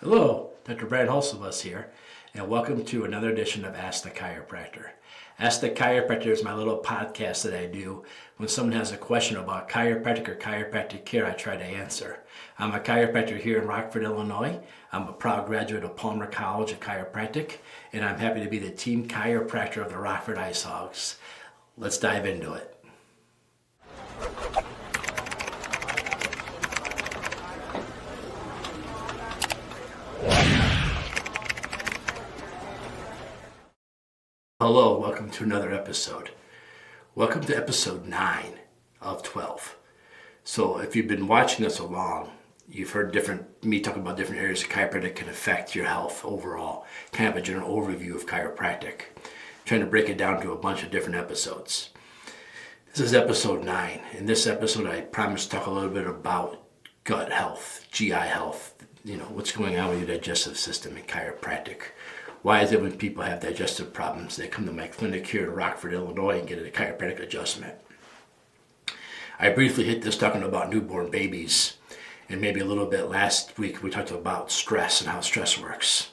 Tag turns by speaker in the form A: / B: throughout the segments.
A: Hello, Dr. Brant Hulsebus here, and welcome to another edition of Ask the Chiropractor. Ask the Chiropractor is my little podcast that I do when someone has a question about chiropractic or chiropractic care. I try to answer. I'm a chiropractor here in Rockford, Illinois. I'm a proud graduate of Palmer College of Chiropractic, and I'm happy to be the team chiropractor of the Rockford Ice Hogs. Let's dive into it. Hello, welcome to another episode. Welcome to episode 9 of 12. So if you've been watching us along, you've heard me talk about different areas of chiropractic can affect your health overall. Kind of a general overview of chiropractic. Trying to break it down to a bunch of different episodes. This is episode 9. In this episode, I promise to talk a little bit about gut health, GI health, what's going on with your digestive system in chiropractic. Why is it when people have digestive problems, they come to my clinic here in Rockford, Illinois and get a chiropractic adjustment? I briefly hit this talking about newborn babies, and maybe a little bit last week we talked about stress and how stress works.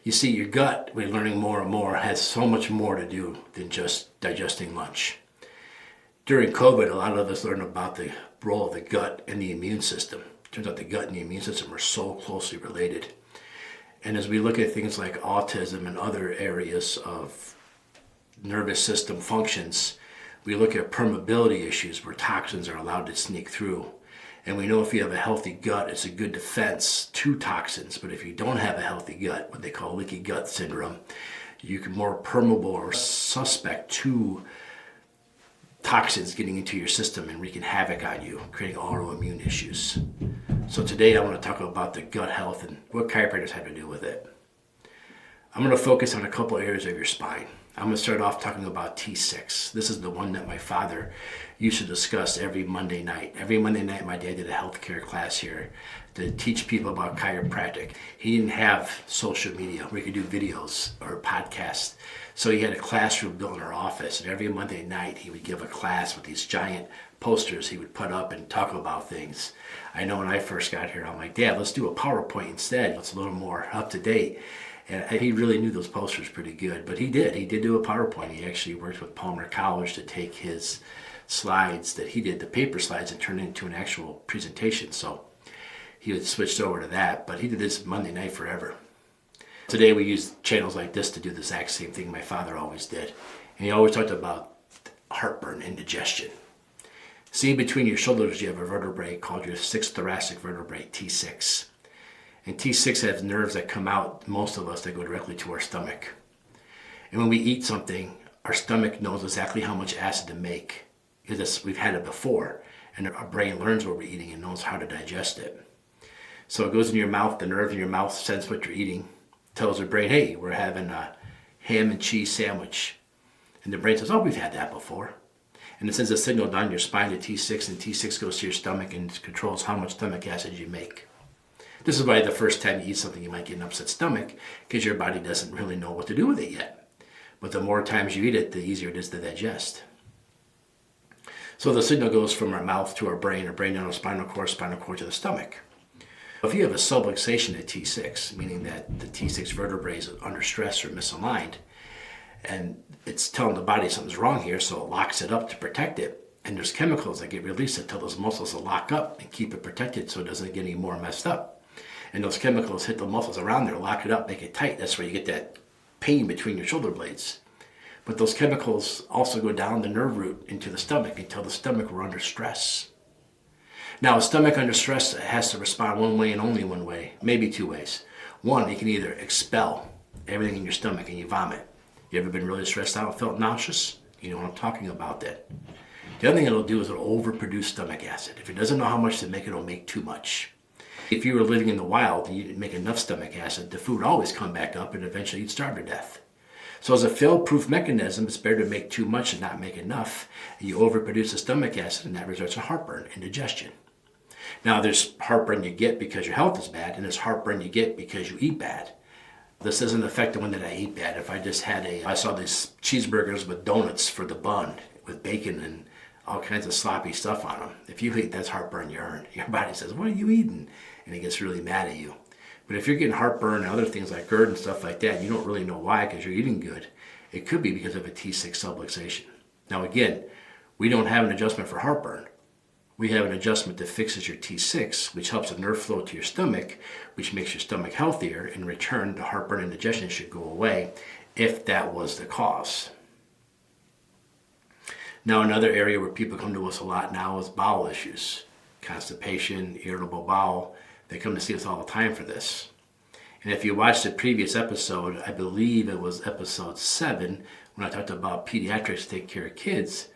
A: You see, your gut, we're learning more and more, has so much more to do than just digesting lunch. During COVID, a lot of us learned about the role of the gut and the immune system. Turns out the gut and the immune system are so closely related. And as we look at things like autism and other areas of nervous system functions, we look at permeability issues where toxins are allowed to sneak through. And we know if you have a healthy gut, it's a good defense to toxins. But if you don't have a healthy gut, what they call leaky gut syndrome, you can more permeable or suspect to toxins getting into your system and wreaking havoc on you, creating autoimmune issues. So today I want to talk about the gut health and what chiropractors have to do with it. I'm going to focus on a couple areas of your spine. I'm going to start off talking about T6. This is the one that my father used to discuss every Monday night. Every Monday night my dad did a healthcare class here to teach people about chiropractic. He didn't have social media where you could do videos or podcasts. So he had a classroom built in our office, and every Monday night he would give a class with these giant posters he would put up and talk about things. I know when I first got here, I'm like, Dad, let's do a PowerPoint instead. It's a little more up to date. And he really knew those posters pretty good, but he did do a PowerPoint. He actually worked with Palmer College to take his slides that he did, the paper slides, and turn it into an actual presentation. So he had switched over to that, but he did this Monday night forever. Today we use channels like this to do the exact same thing my father always did. And he always talked about heartburn, indigestion. See, between your shoulders you have a vertebrae called your 6th thoracic vertebrae, T6. And T6 has nerves that come out, most of us, that go directly to our stomach. And when we eat something, our stomach knows exactly how much acid to make, because we've had it before, and our brain learns what we're eating and knows how to digest it. So it goes in your mouth, the nerve in your mouth sense what you're eating, tells the brain, hey, we're having a ham and cheese sandwich. And the brain says, oh, we've had that before. And it sends a signal down your spine to T6, and T6 goes to your stomach and controls how much stomach acid you make. This is why the first time you eat something you might get an upset stomach, because your body doesn't really know what to do with it yet. But the more times you eat it, the easier it is to digest. So the signal goes from our mouth to our brain down our spinal cord to the stomach. If you have a subluxation at T6, meaning that the T6 vertebrae is under stress or misaligned, and it's telling the body something's wrong here, so it locks it up to protect it. And there's chemicals that get released that tell those muscles to lock up and keep it protected so it doesn't get any more messed up. And those chemicals hit the muscles around there, lock it up, make it tight. That's where you get that pain between your shoulder blades. But those chemicals also go down the nerve root into the stomach and tell the stomach we're under stress. Now, a stomach under stress has to respond one way and only one way, maybe two ways. One, it can either expel everything in your stomach and you vomit. You ever been really stressed out and felt nauseous? You know what I'm talking about then. The other thing it'll do is it'll overproduce stomach acid. If it doesn't know how much to make, it'll make too much. If you were living in the wild and you didn't make enough stomach acid, the food would always come back up and eventually you'd starve to death. So as a fail-proof mechanism, it's better to make too much and not make enough. And you overproduce the stomach acid, and that results in heartburn, indigestion. Now there's heartburn you get because your health is bad, and there's heartburn you get because you eat bad. This doesn't affect the one that I eat bad. If I saw these cheeseburgers with donuts for the bun, with bacon and all kinds of sloppy stuff on them. If you eat, that's heartburn you earned. Your body says, what are you eating? And it gets really mad at you. But if you're getting heartburn and other things like GERD and stuff like that, you don't really know why because you're eating good. It could be because of a T6 subluxation. Now again, we don't have an adjustment for heartburn. We have an adjustment that fixes your T6, which helps the nerve flow to your stomach, which makes your stomach healthier. In return, the heartburn and indigestion should go away if that was the cause. Now, another area where people come to us a lot now is bowel issues. Constipation, irritable bowel. They come to see us all the time for this. And if you watched the previous episode, I believe it was episode 7, when I talked about pediatrics take care of kids,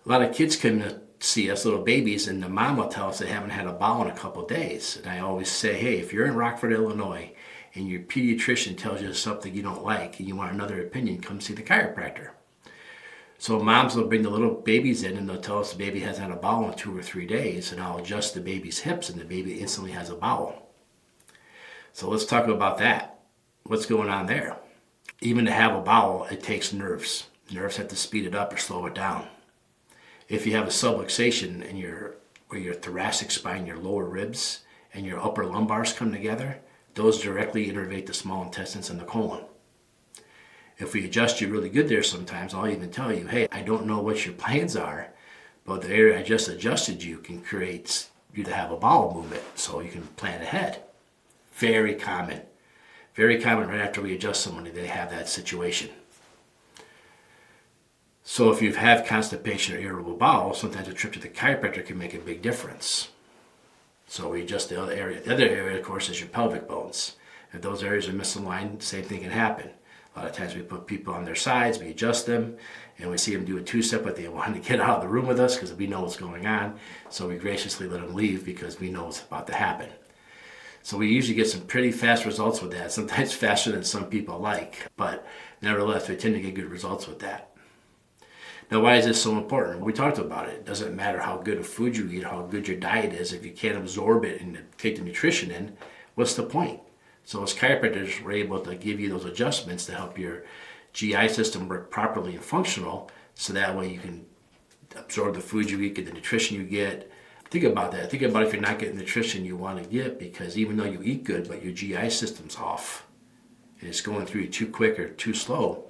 A: a lot of kids come to see us, little babies, and the mom will tell us they haven't had a bowel in a couple of days. And I always say, hey, if you're in Rockford, Illinois, and your pediatrician tells you something you don't like and you want another opinion, come see the chiropractor. So moms will bring the little babies in and they'll tell us the baby hasn't had a bowel in 2 or 3 days, and I'll adjust the baby's hips and the baby instantly has a bowel. So let's talk about that. What's going on there? Even to have a bowel, it takes nerves. Nerves have to speed it up or slow it down. If you have a subluxation in where your thoracic spine, your lower ribs, and your upper lumbars come together, those directly innervate the small intestines and the colon. If we adjust you really good there sometimes, I'll even tell you, hey, I don't know what your plans are, but the area I just adjusted you can create you to have a bowel movement so you can plan ahead. Very common. Very common right after we adjust somebody, they have that situation. So if you have constipation or irritable bowel, sometimes a trip to the chiropractor can make a big difference. So we adjust the other area. The other area, of course, is your pelvic bones. If those areas are misaligned, the same thing can happen. A lot of times we put people on their sides, we adjust them, and we see them do a 2-step, but they want to get out of the room with us because we know what's going on. So we graciously let them leave because we know what's about to happen. So we usually get some pretty fast results with that, sometimes faster than some people like, but nevertheless, we tend to get good results with that. Now, why is this so important? We talked about it. It doesn't matter how good of food you eat, how good your diet is. If you can't absorb it and take the nutrition in, what's the point? So as chiropractors, we're able to give you those adjustments to help your GI system work properly and functional, so that way you can absorb the food you eat, get the nutrition you get. Think about that. Think about if you're not getting the nutrition you want to get, because even though you eat good, but your GI system's off, and it's going through you too quick or too slow,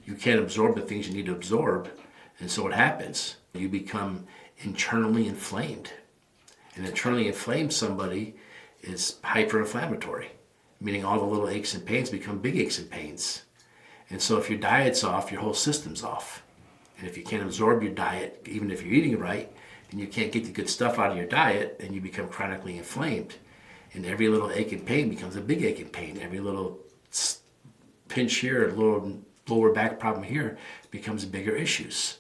A: you can't absorb the things you need to absorb. And so what happens? You become internally inflamed. And internally inflamed somebody is hyperinflammatory, meaning all the little aches and pains become big aches and pains. And so if your diet's off, your whole system's off. And if you can't absorb your diet, even if you're eating right, and you can't get the good stuff out of your diet, then you become chronically inflamed. And every little ache and pain becomes a big ache and pain. Every little pinch here, a little lower back problem here becomes bigger issues.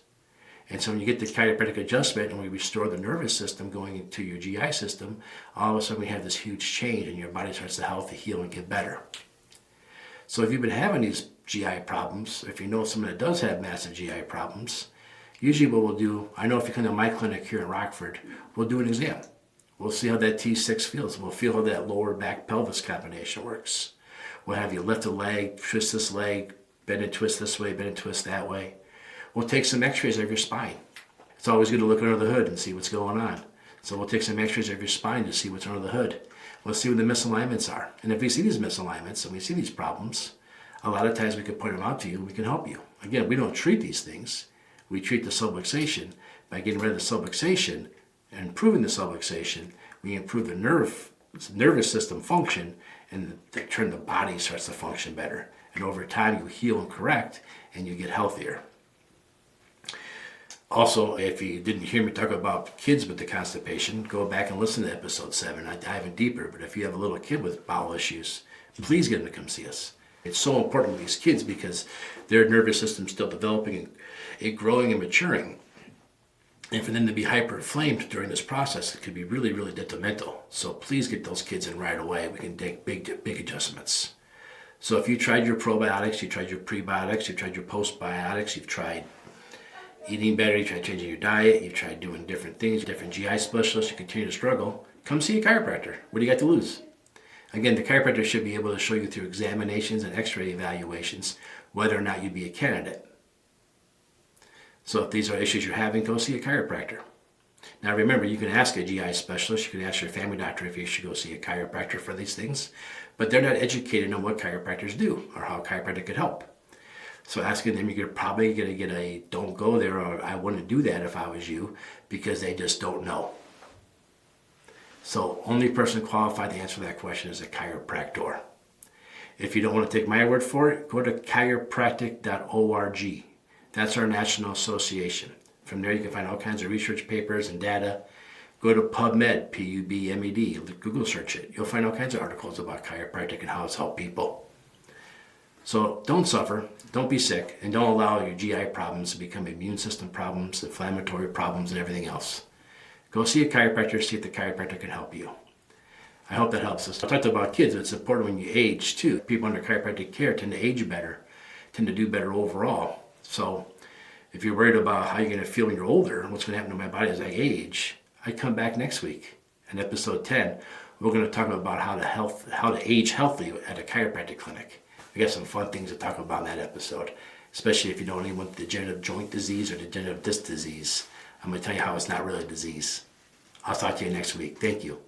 A: And so when you get the chiropractic adjustment and we restore the nervous system going into your GI system, all of a sudden we have this huge change and your body starts to healthy, heal, and get better. So if you've been having these GI problems, if you know someone that does have massive GI problems, usually what we'll do, I know if you come to my clinic here in Rockford, we'll do an exam. We'll see how that T6 feels. We'll feel how that lower back pelvis combination works. We'll have you lift a leg, twist this leg, bend and twist this way, bend and twist that way. We'll take some x-rays of your spine. It's always good to look under the hood and see what's going on. So we'll take some x-rays of your spine to see what's under the hood. We'll see what the misalignments are. And if we see these misalignments and we see these problems, a lot of times we can point them out to you and we can help you. Again, we don't treat these things. We treat the subluxation. By getting rid of the subluxation and improving the subluxation, we improve the nervous system function, and in turn the body starts to function better. And over time you heal and correct and you get healthier. Also, if you didn't hear me talk about kids with the constipation, go back and listen to episode 7. I dive in deeper, but if you have a little kid with bowel issues, please get them to come see us. It's so important with these kids because their nervous system's still developing and growing and maturing. And for them to be hyperinflamed during this process, it could be really, really detrimental. So please get those kids in right away. We can take big adjustments. So if you tried your probiotics, you tried your prebiotics, you tried your postbiotics, you've tried eating better, you tried changing your diet, you've tried doing different things, different GI specialists, you continue to struggle, come see a chiropractor. What do you got to lose? Again, the chiropractor should be able to show you through examinations and x-ray evaluations whether or not you'd be a candidate. So if these are issues you're having, go see a chiropractor. Now remember, you can ask a GI specialist, you can ask your family doctor if you should go see a chiropractor for these things, but they're not educated on what chiropractors do or how chiropractic could help. So asking them, you're probably going to get a don't go there, or I wouldn't do that if I was you, because they just don't know. So only person qualified to answer that question is a chiropractor. If you don't want to take my word for it, go to chiropractic.org. That's our national association. From there you can find all kinds of research papers and data. Go to PubMed, P-U-B-M-E-D, Google search it. You'll find all kinds of articles about chiropractic and how it's helped people. So don't suffer, don't be sick, and don't allow your GI problems to become immune system problems, inflammatory problems, and everything else. Go see a chiropractor, see if the chiropractor can help you. I hope that helps us. I talked about kids. It's important when you age too. People under chiropractic care tend to age better, tend to do better overall. So if you're worried about how you're going to feel when you're older, what's going to happen to my body as I age, I come back next week in episode 10. We're going to talk about how to age healthy at a chiropractic clinic. We got some fun things to talk about in that episode, especially if you don't even want degenerative joint disease or degenerative disc disease. I'm going to tell you how it's not really a disease. I'll talk to you next week. Thank you.